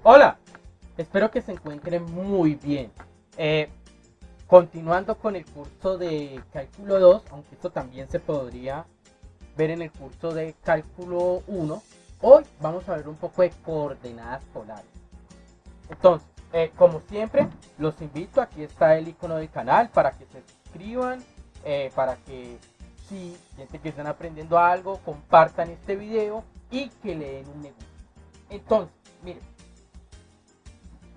Hola, espero que se encuentren muy bien. Eh, Continuando con el curso de cálculo 2, aunque esto también se podría ver en el curso de cálculo 1, hoy vamos a ver un poco de coordenadas polares. Entonces, como siempre, los invito, aquí está el icono del canal para que se suscriban, para que si sienten que están aprendiendo algo, compartan este video y que le den un me gusta. Entonces, miren.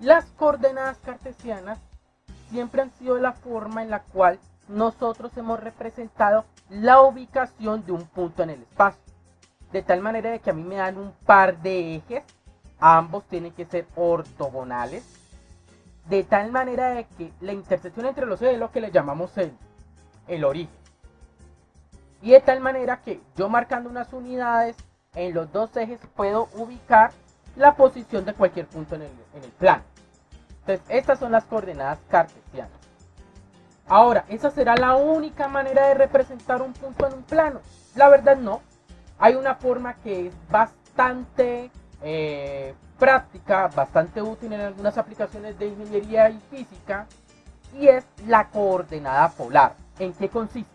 Las coordenadas cartesianas siempre han sido la forma en la cual nosotros hemos representado la ubicación de un punto en el espacio. De tal manera de que a mí me dan un par de ejes, ambos tienen que ser ortogonales. De tal manera de que la intersección entre los ejes es lo que le llamamos el origen. Y de tal manera que yo marcando unas unidades en los dos ejes puedo ubicar la posición de cualquier punto en el plano. Entonces, estas son las coordenadas cartesianas. Ahora, ¿esa será la única manera de representar un punto en un plano? La verdad no. Hay una forma que es bastante práctica, bastante útil en algunas aplicaciones de ingeniería y física, y es la coordenada polar. ¿En qué consiste?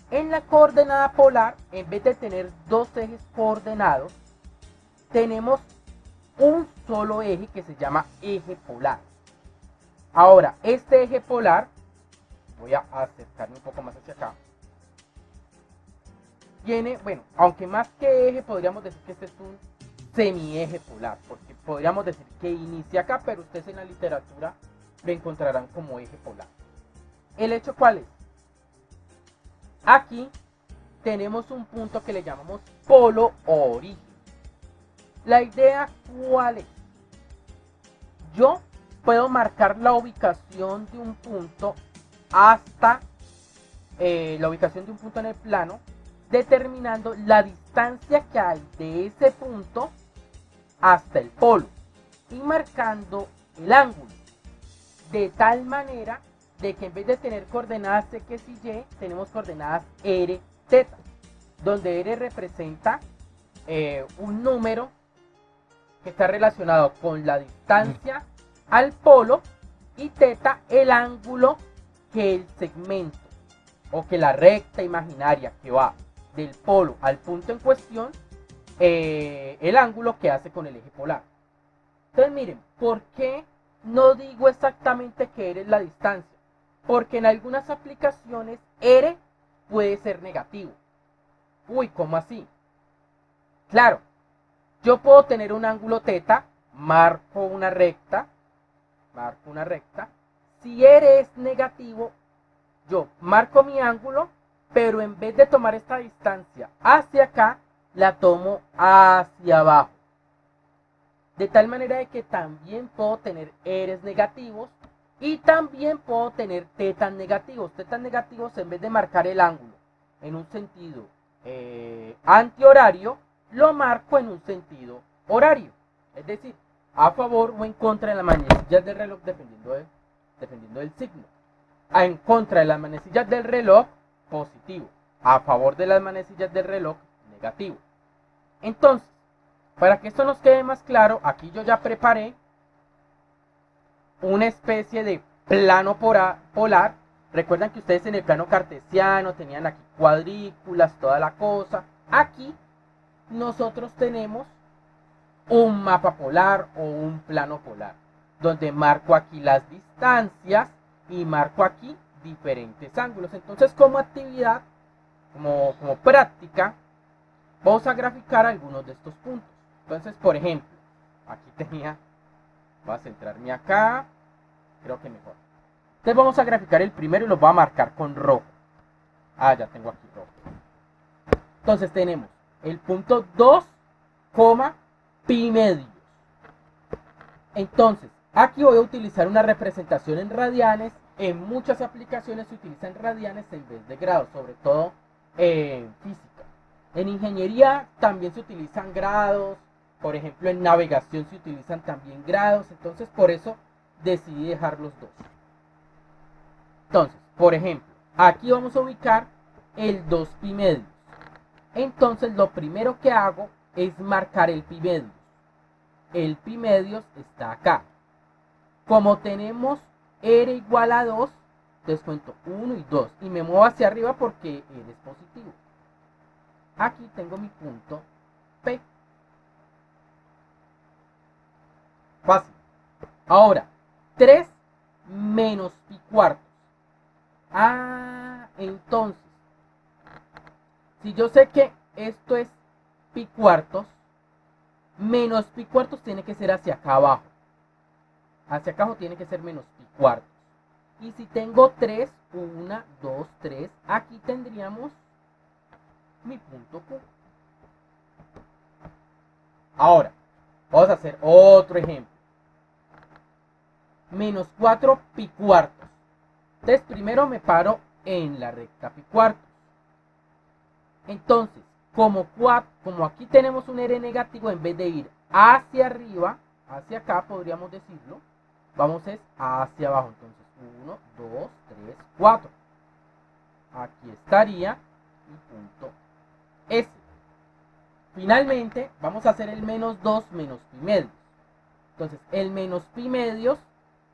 En la coordenada polar, en vez de tener dos ejes coordenados, tenemos un solo eje que se llama eje polar. Ahora, este eje polar, voy a acercarme un poco más hacia acá, tiene, bueno, aunque más que eje podríamos decir que este es un semieje polar, porque podríamos decir que inicia acá, pero ustedes en la literatura lo encontrarán como eje polar. ¿El hecho cuál es? Aquí tenemos un punto que le llamamos polo o origen. La idea cuál es? Yo puedo marcar la ubicación de un punto hasta la ubicación de un punto en el plano, determinando la distancia que hay de ese punto hasta el polo y marcando el ángulo, de tal manera de que en vez de tener coordenadas x y y, tenemos coordenadas r, z, donde r representa un número que está relacionado con la distancia al polo y θ el ángulo que el segmento o que la recta imaginaria que va del polo al punto en cuestión, el ángulo que hace con el eje polar. Entonces miren, ¿por qué no digo exactamente que r es la distancia? Porque en algunas aplicaciones r puede ser negativo. Uy, ¿cómo así? Claro, yo puedo tener un ángulo θ, marco una recta. Si r es negativo, yo marco mi ángulo, pero en vez de tomar esta distancia hacia acá, la tomo hacia abajo. De tal manera de que también puedo tener r's negativos y también puedo tener tetas negativos. Tetas negativos, en vez de marcar el ángulo en un sentido antihorario, lo marco en un sentido horario. Es decir, a favor o en contra de las manecillas del reloj, dependiendo del signo. En contra de las manecillas del reloj, positivo. A favor de las manecillas del reloj, negativo. Entonces, para que esto nos quede más claro, aquí yo ya preparé una especie de plano polar. Recuerdan que ustedes en el plano cartesiano tenían aquí cuadrículas, toda la cosa. Aquí nosotros tenemos un mapa polar o un plano polar, donde marco aquí las distancias y marco aquí diferentes ángulos. Entonces, como actividad, como práctica, vamos a graficar algunos de estos puntos. Entonces, por ejemplo, aquí voy a centrarme acá, creo que mejor. Entonces vamos a graficar el primero y lo voy a marcar con rojo. Ya tengo aquí rojo. Entonces tenemos el punto 2, pi medios. Entonces, aquí voy a utilizar una representación en radianes. En muchas aplicaciones se utilizan radianes en vez de grados, sobre todo en física. En ingeniería también se utilizan grados, por ejemplo en navegación se utilizan también grados, entonces por eso decidí dejar los dos. Entonces, por ejemplo, aquí vamos a ubicar el 2 pi medios. Entonces lo primero que hago es marcar el pi medios. el pi medios está acá. Como tenemos r igual a 2, descuento 1 y 2 y me muevo hacia arriba porque r es positivo. Aquí tengo mi punto P. Fácil. Ahora, 3 menos pi cuartos. Entonces, si yo sé que esto es pi cuartos, menos pi cuartos tiene que ser hacia acá abajo. Hacia acá abajo tiene que ser menos pi cuartos. Y si tengo 3, 1, 2, 3, aquí tendríamos mi punto Q. Ahora, vamos a hacer otro ejemplo. Menos 4 pi cuartos. Entonces, primero me paro en la recta pi cuartos. Entonces, como aquí tenemos un R negativo, en vez de ir hacia arriba, hacia acá podríamos decirlo, vamos hacia abajo. Entonces, 1, 2, 3, 4. Aquí estaría mi punto S. Finalmente, vamos a hacer el menos 2 menos pi medios. Entonces, el menos pi medios,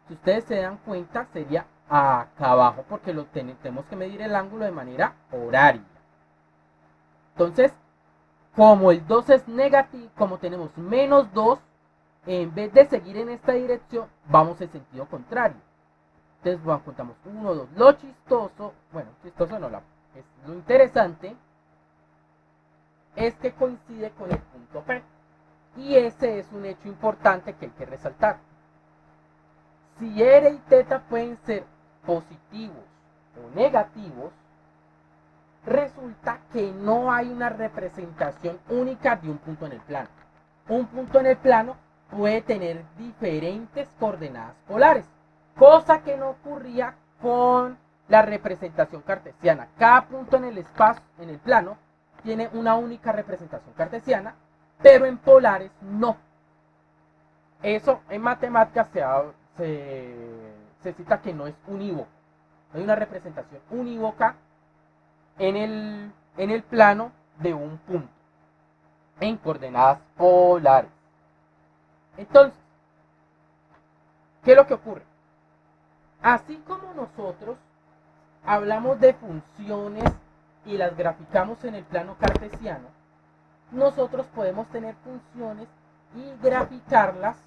si ustedes se dan cuenta, sería acá abajo, porque tenemos que medir el ángulo de manera horaria. Entonces, como el 2 es negativo, como tenemos menos 2, en vez de seguir en esta dirección, vamos en sentido contrario. Entonces, bueno, contamos 1, 2. Lo chistoso, bueno, chistoso no, lo interesante es que coincide con el punto P. Y ese es un hecho importante que hay que resaltar. Si R y θ pueden ser positivos o negativos, resulta que no hay una representación única de un punto en el plano. Un punto en el plano puede tener diferentes coordenadas polares, cosa que no ocurría con la representación cartesiana. Cada punto en el espacio, en el plano, tiene una única representación cartesiana, pero en polares no. Eso en matemáticas se cita que no es unívoco. No hay una representación unívoca en el plano de un punto en coordenadas polares. Entonces, ¿qué es lo que ocurre? Así como nosotros hablamos de funciones y las graficamos en el plano cartesiano, nosotros podemos tener funciones y graficarlas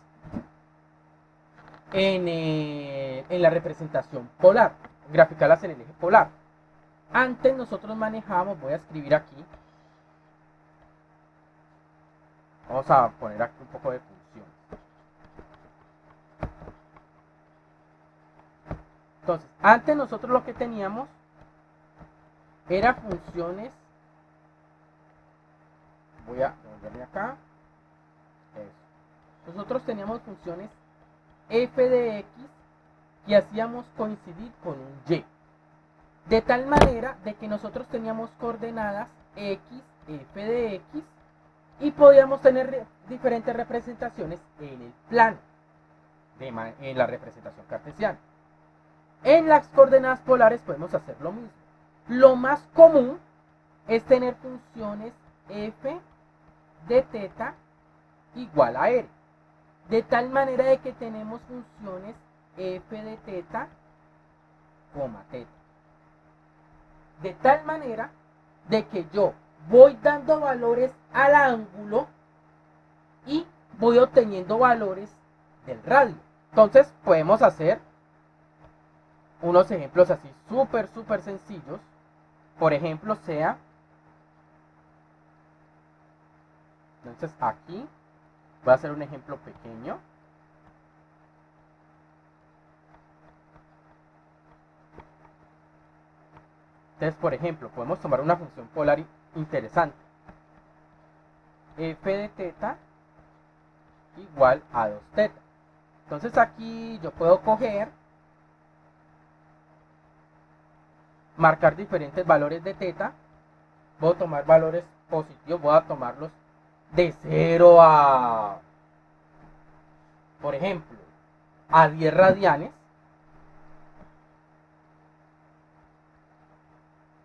en la representación polar, graficarlas en el eje polar. Antes nosotros manejábamos, voy a escribir aquí, vamos a poner aquí un poco de funciones. Entonces, antes nosotros lo que teníamos era funciones, voy a volverme acá, eso. Nosotros teníamos funciones f de x que hacíamos coincidir con un y, de tal manera de que nosotros teníamos coordenadas x, f de x, y podíamos tener diferentes representaciones en el plano, en la representación cartesiana. En las coordenadas polares podemos hacer lo mismo. Lo más común es tener funciones f de θ igual a r, de tal manera de que tenemos funciones f de θ, θ, de tal manera de que yo voy dando valores al ángulo y voy obteniendo valores del radio. Entonces podemos hacer unos ejemplos así súper sencillos. Por ejemplo, entonces aquí voy a hacer un ejemplo pequeño. Entonces, por ejemplo, podemos tomar una función polar interesante. F de θ igual a 2θ. Entonces aquí yo puedo coger, marcar diferentes valores de θ. Puedo tomar valores positivos, voy a tomarlos de 0 a, por ejemplo, a 10 radianes.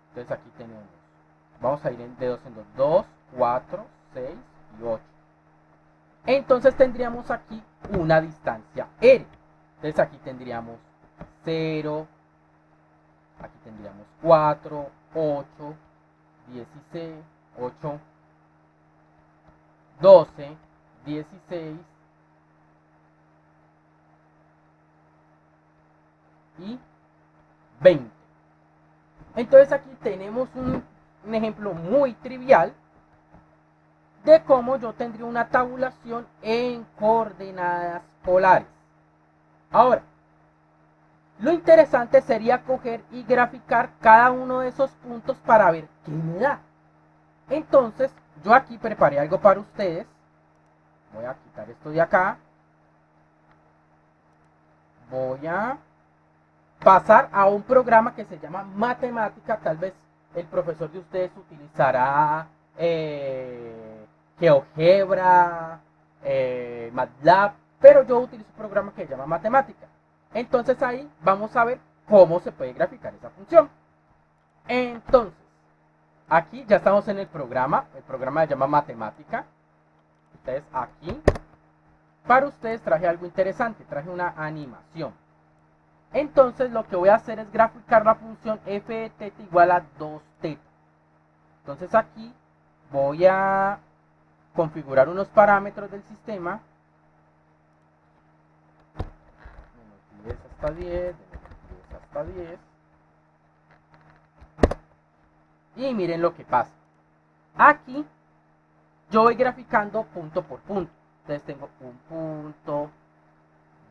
Entonces aquí tenemos, vamos a ir de 2 en 2, 2, 4, 6 y 8. Entonces tendríamos aquí una distancia r. Entonces aquí tendríamos 0, aquí tendríamos 4, 8, 16, 8, 12, 16 y 20. Entonces aquí tenemos un ejemplo muy trivial de cómo yo tendría una tabulación en coordenadas polares. Ahora, lo interesante sería coger y graficar cada uno de esos puntos para ver qué me da. Entonces, yo aquí preparé algo para ustedes. Voy a quitar esto de acá. Voy a pasar a un programa que se llama Matemática. Tal vez el profesor de ustedes utilizará GeoGebra, MATLAB, pero yo utilizo un programa que se llama Matemática. Entonces ahí vamos a ver cómo se puede graficar esa función. Entonces, aquí ya estamos en el programa se llama Matemática. Entonces aquí, para ustedes traje algo interesante, traje una animación. Entonces lo que voy a hacer es graficar la función f de teta igual a 2 teta. Entonces aquí voy a configurar unos parámetros del sistema. Menos 10 hasta 10, de menos 10 hasta 10. Y miren lo que pasa. Aquí yo voy graficando punto por punto. Entonces tengo un punto,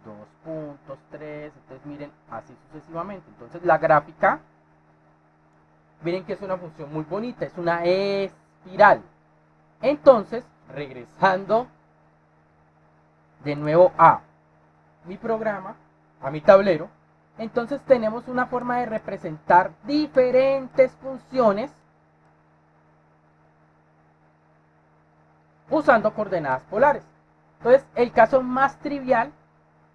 2 puntos, 3. Entonces miren, así sucesivamente. Entonces la gráfica, miren que es una función muy bonita. Es una espiral. Entonces, regresando de nuevo a mi programa, a mi tablero, entonces tenemos una forma de representar diferentes funciones usando coordenadas polares. Entonces, el caso más trivial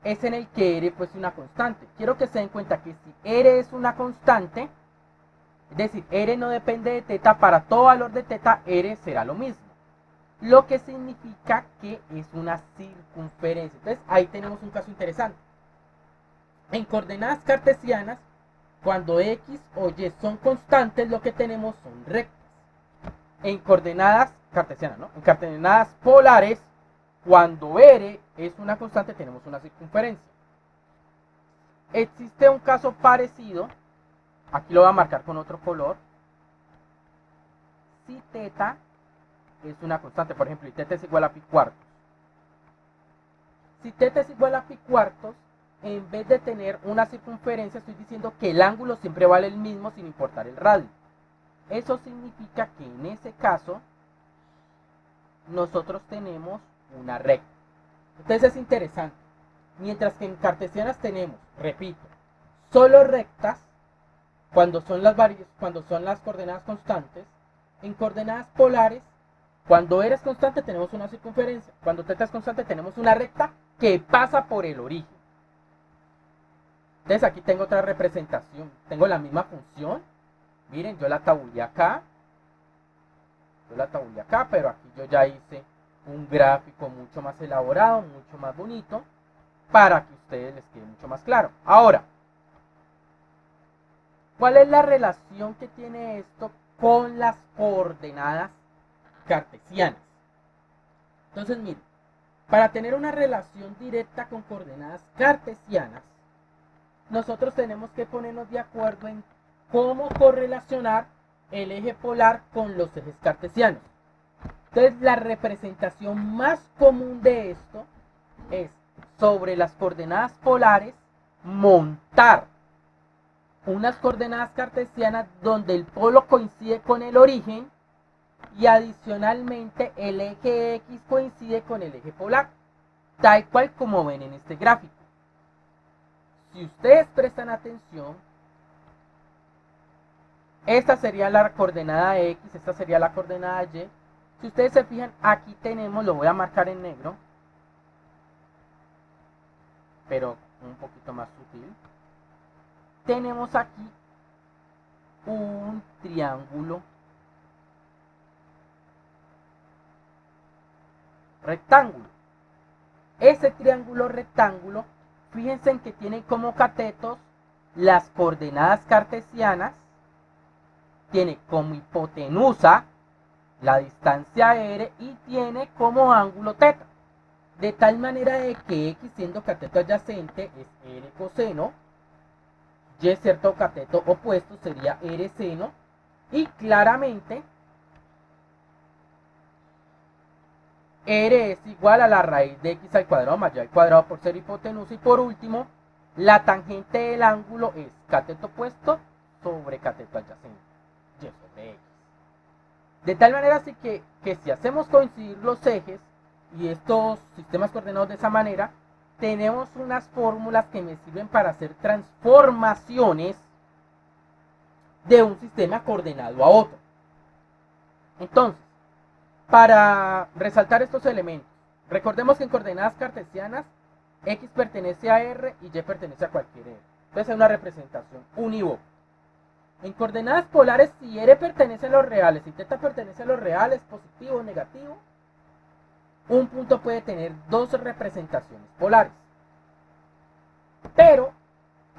es en el que r pues una constante. Quiero que se den cuenta que si r es una constante, es decir, r no depende de teta, para todo valor de teta, r será lo mismo. Lo que significa que es una circunferencia. Entonces, ahí tenemos un caso interesante. En coordenadas cartesianas, cuando x o y son constantes, lo que tenemos son rectas. En coordenadas cartesianas, ¿no? En coordenadas polares, cuando r es una constante, tenemos una circunferencia. Existe un caso parecido, aquí lo voy a marcar con otro color. Si teta es una constante, por ejemplo, y teta es igual a pi cuartos. Si teta es igual a pi cuartos, en vez de tener una circunferencia, estoy diciendo que el ángulo siempre vale el mismo sin importar el radio. Eso significa que en ese caso nosotros tenemos una recta. Entonces es interesante. Mientras que en cartesianas tenemos, repito, solo rectas cuando son las coordenadas constantes. En coordenadas polares, cuando r es constante tenemos una circunferencia. Cuando teta es constante tenemos una recta que pasa por el origen. Entonces aquí tengo otra representación. Tengo la misma función. Miren, yo la tabulé acá. Pero aquí yo ya hice un gráfico mucho más elaborado, mucho más bonito, para que a ustedes les quede mucho más claro. Ahora, ¿cuál es la relación que tiene esto con las coordenadas cartesianas? Entonces, miren, para tener una relación directa con coordenadas cartesianas, nosotros tenemos que ponernos de acuerdo en cómo correlacionar el eje polar con los ejes cartesianos. Entonces, la representación más común de esto es sobre las coordenadas polares montar unas coordenadas cartesianas donde el polo coincide con el origen y adicionalmente el eje X coincide con el eje polar, tal cual como ven en este gráfico. Si ustedes prestan atención, esta sería la coordenada X, esta sería la coordenada Y. Si ustedes se fijan, aquí tenemos, lo voy a marcar en negro, pero un poquito más sutil. Tenemos aquí un triángulo rectángulo. ese triángulo rectángulo, fíjense en que tienen como catetos las coordenadas cartesianas, tiene como hipotenusa la distancia r y tiene como ángulo θ. De tal manera de que x siendo cateto adyacente es r coseno, y cierto cateto opuesto sería r seno, y claramente r es igual a la raíz de x al cuadrado más y al cuadrado por ser hipotenusa. Y por último, la tangente del ángulo es cateto opuesto sobre cateto adyacente, y sobre x. De tal manera así que si hacemos coincidir los ejes y estos sistemas coordenados de esa manera, tenemos unas fórmulas que me sirven para hacer transformaciones de un sistema coordenado a otro. Entonces, para resaltar estos elementos, recordemos que en coordenadas cartesianas x pertenece a r y y pertenece a cualquier r. Entonces hay una representación unívoca. En coordenadas polares, si r pertenece a los reales y θ pertenece a los reales, positivo o negativo, un punto puede tener dos representaciones polares. Pero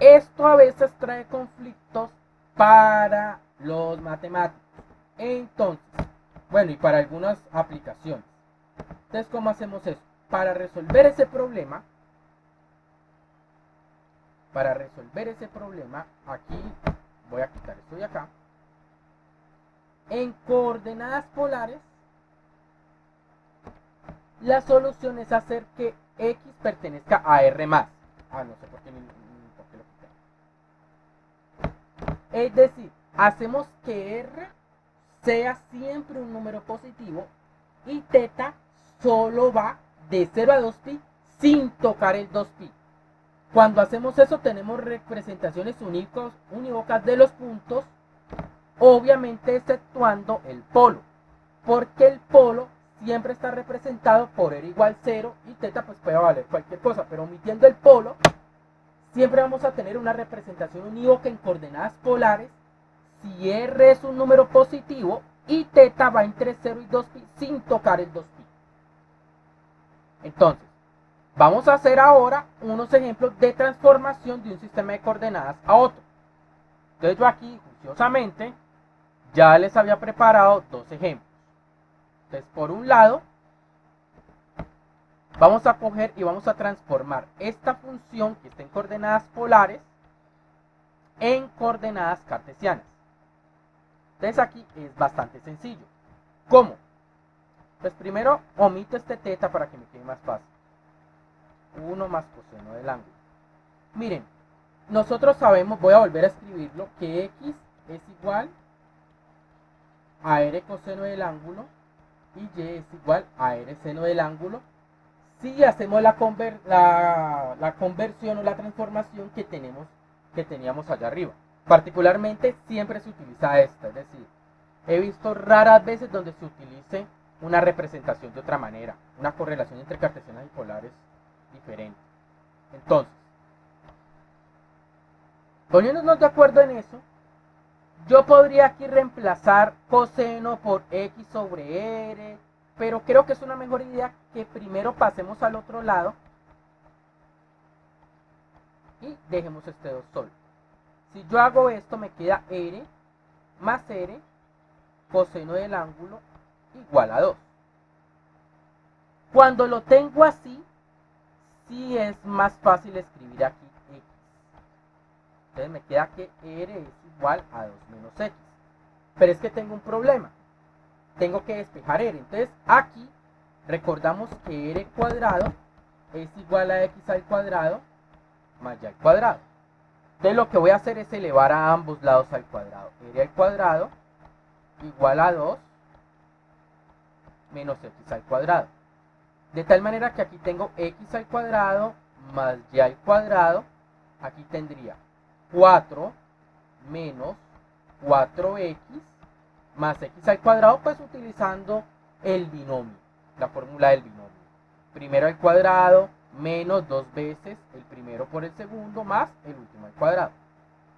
esto a veces trae conflictos para los matemáticos. Entonces, bueno, y para algunas aplicaciones. Entonces, ¿cómo hacemos eso? Para resolver ese problema, aquí voy a quitar esto de acá. En coordenadas polares, la solución es hacer que x pertenezca a r más. No sé por qué lo quité. Es decir, hacemos que r sea siempre un número positivo y θ solo va de 0 a 2pi sin tocar el 2pi. Cuando hacemos eso tenemos representaciones unívocas de los puntos, obviamente exceptuando el polo, porque el polo siempre está representado por r igual 0 y θ pues puede valer cualquier cosa, pero omitiendo el polo, siempre vamos a tener una representación unívoca en coordenadas polares si r es un número positivo y θ va entre 0 y 2pi sin tocar el 2pi. Entonces, vamos a hacer ahora unos ejemplos de transformación de un sistema de coordenadas a otro. Entonces yo aquí, juiciosamente, ya les había preparado dos ejemplos. Entonces, por un lado, vamos a coger y vamos a transformar esta función que está en coordenadas polares en coordenadas cartesianas. Entonces aquí es bastante sencillo. ¿Cómo? Pues primero omito este θ para que me quede más fácil. 1 más coseno del ángulo. Miren, nosotros sabemos, voy a volver a escribirlo, que x es igual a r coseno del ángulo y y es igual a r seno del ángulo si hacemos la conversión o la transformación que teníamos allá arriba. Particularmente siempre se utiliza esta, es decir, he visto raras veces donde se utilice una representación de otra manera, una correlación entre cartesianas y polares diferente. Entonces, poniéndonos de acuerdo en eso, yo podría aquí reemplazar coseno por x sobre r, pero creo que es una mejor idea que primero pasemos al otro lado y dejemos este 2 solo. Si yo hago esto, me queda r más r coseno del ángulo igual a 2. Cuando lo tengo así, sí es más fácil escribir aquí x. Entonces me queda que r es igual a 2 menos x. Pero es que tengo un problema. Tengo que despejar r. Entonces aquí recordamos que r cuadrado es igual a x al cuadrado más y al cuadrado. Entonces lo que voy a hacer es elevar a ambos lados al cuadrado. R al cuadrado igual a 2 menos x al cuadrado. De tal manera que aquí tengo x al cuadrado más y al cuadrado. Aquí tendría 4 menos 4x más x al cuadrado, pues utilizando el binomio, la fórmula del binomio. Primero al cuadrado menos 2 veces el primero por el segundo más el último al cuadrado.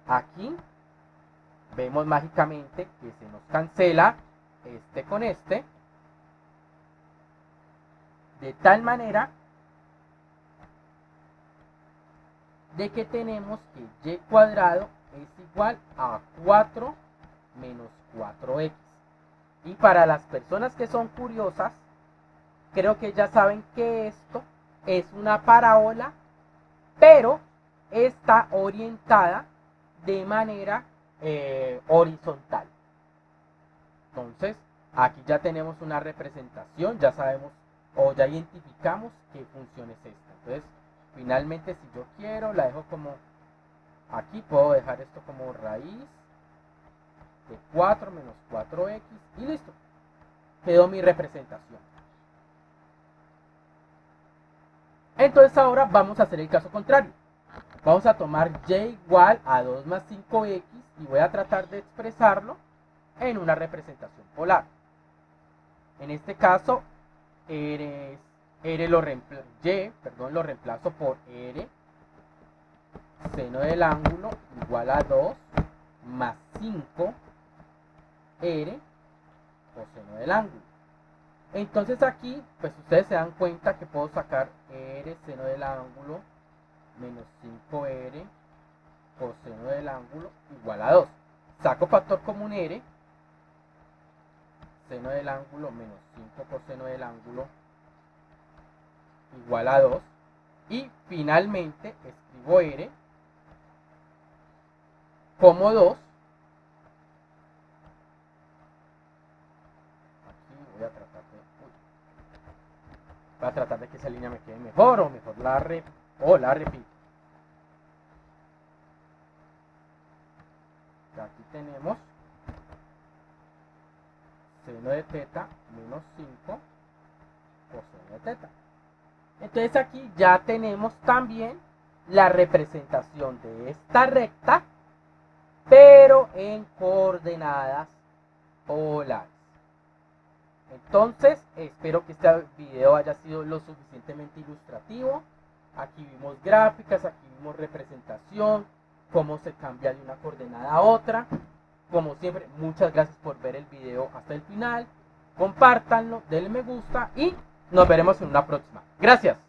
Aquí vemos mágicamente que se nos cancela este con este, de tal manera de que tenemos que y cuadrado es igual a 4 menos 4x. Y para las personas que son curiosas, creo que ya saben que esto es una parábola, pero está orientada de manera horizontal. Entonces, aquí ya tenemos una representación, ya sabemos o ya identificamos qué función es esta. Entonces, finalmente, si yo quiero, la dejo como aquí, puedo dejar esto como raíz de 4 menos 4x y listo. Quedó mi representación. Entonces ahora vamos a hacer el caso contrario. Vamos a tomar y igual a 2 más 5x y voy a tratar de expresarlo en una representación polar. En este caso, lo reemplazo por r seno del ángulo igual a 2 más 5 r coseno del ángulo. Entonces aquí, pues ustedes se dan cuenta que puedo sacar r seno del ángulo menos 5r coseno del ángulo igual a 2. Saco factor común r, seno del ángulo menos 5 coseno del ángulo igual a 2. Y finalmente escribo r como 2. Aquí voy a tratar de que esa línea me quede mejor, o mejor la repito. Aquí tenemos seno de teta menos 5 coseno de teta. Entonces aquí ya tenemos también la representación de esta recta, pero en coordenadas polares. Entonces, espero que este video haya sido lo suficientemente ilustrativo. Aquí vimos gráficas, aquí vimos representación, cómo se cambia de una coordenada a otra. Como siempre, muchas gracias por ver el video hasta el final. Compártanlo, denle me gusta y nos veremos en una próxima. Gracias.